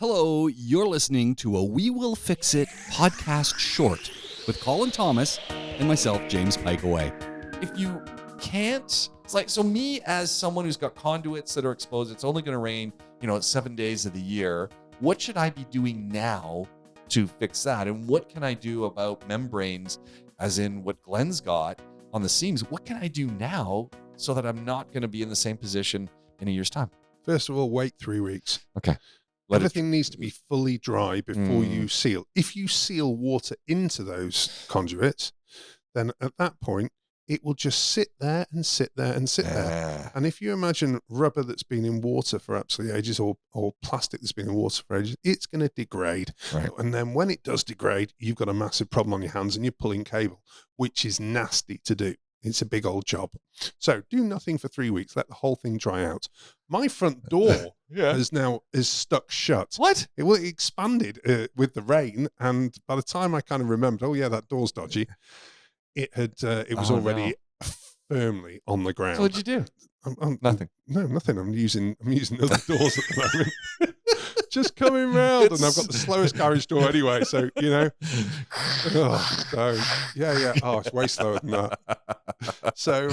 Hello, you're listening to a We Will Fix It podcast short with Colin Thomas and myself, James Piecowye. If you can't, it's like, so me as someone who's got conduits that are exposed, it's only going to rain, 7 days of the year. What should I be doing now to fix that? And what can I do about membranes, as in what Glenn's got on the seams? What can I do now so that I'm not going to be in the same position in a year's time? First of all, wait 3 weeks. Okay. Everything needs to be fully dry before you seal. If you seal water into those conduits, then at that point, it will just sit there and sit there and sit there. And if you imagine rubber that's been in water for absolutely ages, or plastic that's been in water for ages, it's going to degrade. Right. And then when it does degrade, you've got a massive problem on your hands and you're pulling cable, which is nasty to do. It's a big old job. So do nothing for 3 weeks. Let the whole thing dry out. My front door is stuck shut. What? It expanded with the rain, and by the time I kind of remembered, oh yeah, that door's dodgy, it was already firmly on the ground. So what'd you do? Nothing. No, nothing. I'm using other doors at the moment. Just coming round, and I've got the slowest garage door anyway. So yeah. Oh, it's way slower than that. So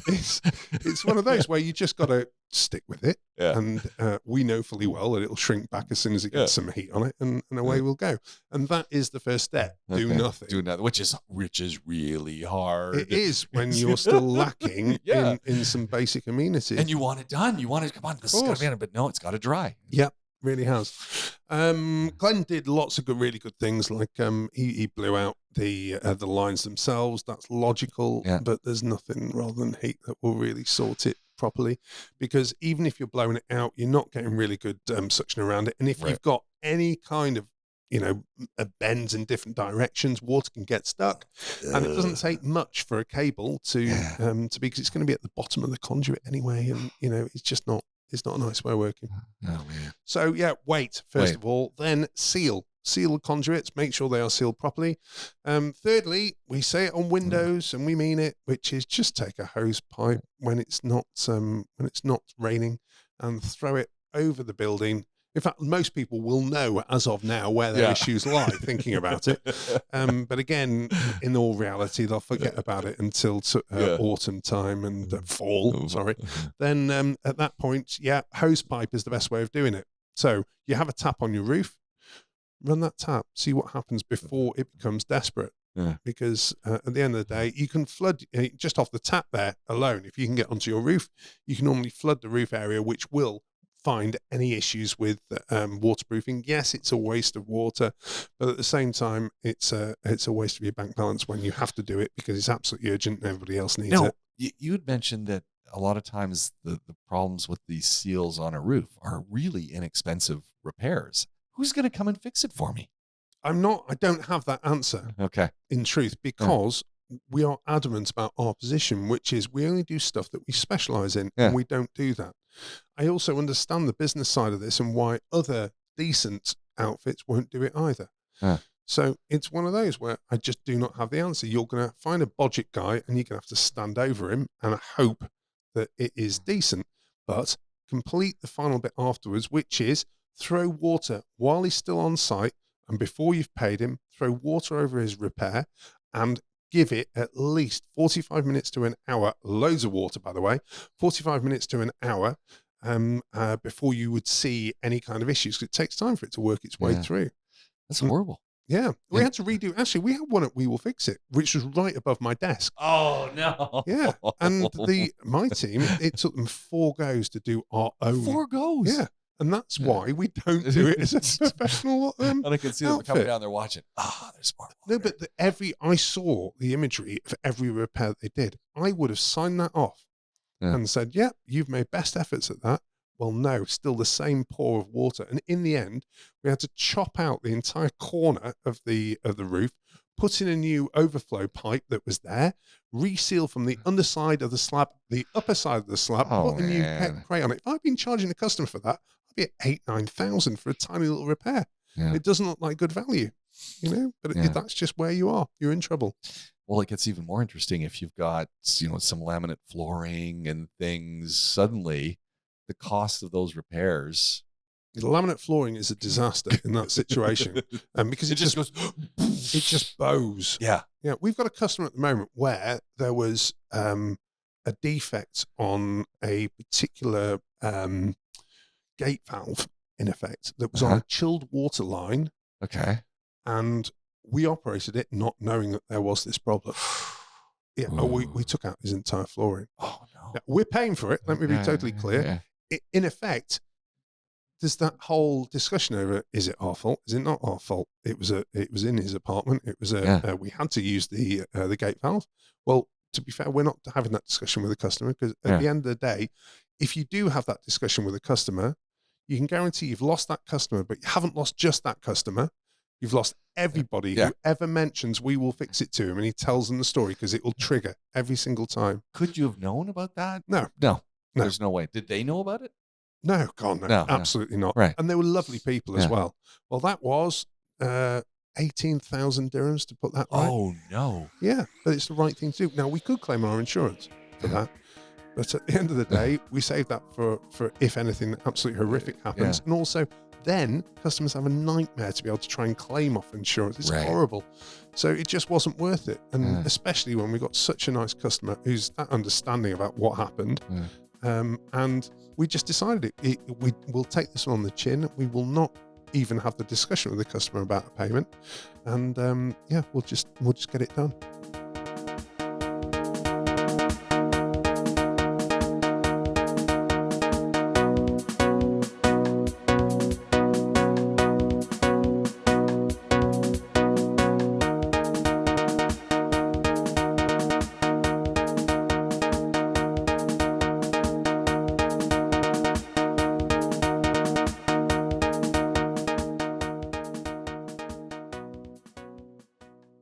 it's one of those where you just got to stick with it, and we know fully well that it'll shrink back as soon as it gets some heat on it, and away we'll go. And that is the first step. Do nothing. Do nothing, which is really hard. It is when you're still lacking in some basic amenities, and you want it done. You want it. Come on, this is got to be done, but no, it's got to dry. Yep. Really has. Glenn did lots of really good things, like he blew out the lines themselves. That's logical, but there's nothing rather than heat that will really sort it properly, because even if you're blowing it out, you're not getting really good suction around it. And if you've got any kind of bends in different directions, water can get stuck, and it doesn't take much for a cable to be, because it's going to be at the bottom of the conduit anyway, and it's just not. It's not a nice way of working. Oh, man. So, wait, first of all, then seal. Seal the conduits, make sure they are sealed properly. Thirdly, we say it on windows, and we mean it, which is just take a hose pipe when it's not raining and throw it over the building. In fact, most people will know as of now where their issues lie, thinking about it. But again, in all reality, they'll forget about it until autumn time and fall, Then at that point, hose pipe is the best way of doing it. So you have a tap on your roof, run that tap, see what happens before it becomes desperate. Yeah. Because at the end of the day, you can flood, just off the tap there alone, if you can get onto your roof, you can normally flood the roof area, which will find any issues with waterproofing. Yes, it's a waste of water, but at the same time, it's a waste of your bank balance when you have to do it because it's absolutely urgent and everybody else needs it. You had mentioned that a lot of times the problems with these seals on a roof are really inexpensive repairs. Who's going to come and fix it for me? I don't have that answer. Okay. In truth, because we are adamant about our position, which is we only do stuff that we specialize in, and we don't do that. I also understand the business side of this and why other decent outfits won't do it either. So it's one of those where I just do not have the answer. You're going to find a budget guy and you're going to have to stand over him and hope that it is decent, but complete the final bit afterwards, which is throw water while he's still on site, and before you've paid him, throw water over his repair and give it at least 45 minutes to an hour, loads of water, by the way, 45 minutes to an hour before you would see any kind of issues. It takes time for it to work its way through. That's horrible. Yeah. We had to redo. Actually, we had one at WeWillFixIt, which was right above my desk. Oh, no. Yeah. And my team, it took them 4 goes to do our own. 4 goes? Yeah. And that's why we don't do it as a professional and I can see them coming down there watching. There's more water. No, but I saw the imagery of every repair that they did. I would have signed that off and said, you've made best efforts at that. Well, no, still the same pour of water. And in the end, we had to chop out the entire corner of the roof, put in a new overflow pipe that was there, reseal from the underside of the slab, the upper side of the slab, put a new pet crate on it. If I'd been charging a customer for that, I'd be at 8,000-9,000 for a tiny little repair. Yeah. It doesn't look like good value, but that's just where you are. You're in trouble. Well, it gets even more interesting if you've got, some laminate flooring and things. Suddenly, the cost of those repairs The laminate flooring is a disaster in that situation, because it just goes. it just bows. Yeah. Yeah, we've got a customer at the moment where there was a defect on a particular gate valve, in effect, that was on a chilled water line. Okay. And we operated it not knowing that there was this problem. Yeah, we took out his entire flooring. Oh no. Yeah, we're paying for it. Let me be totally clear. Yeah. In effect, there's that whole discussion over: is it our fault? Is it not our fault? It was in his apartment. It was we had to use the gate valve. Well, to be fair, we're not having that discussion with the customer, because at the end of the day, if you do have that discussion with a customer, you can guarantee you've lost that customer, but you haven't lost just that customer. You've lost everybody who ever mentions We Will Fix It to him, and he tells them the story, because it will trigger every single time. Could you have known about that? No. There's no way. Did they know about it? No, God, no, absolutely not. Right. And they were lovely people as well. Well, that was 18,000 dirhams to put that right. Oh, no. Yeah, but it's the right thing to do. Now, we could claim our insurance for that, but at the end of the day, we saved that for if anything absolutely horrific happens. And also, then customers have a nightmare to be able to try and claim off insurance. It's horrible. So it just wasn't worth it. And especially when we got such a nice customer who's that understanding about what happened. And we just decided we'll take this one on the chin. We will not even have the discussion with the customer about a payment. And we'll just get it done.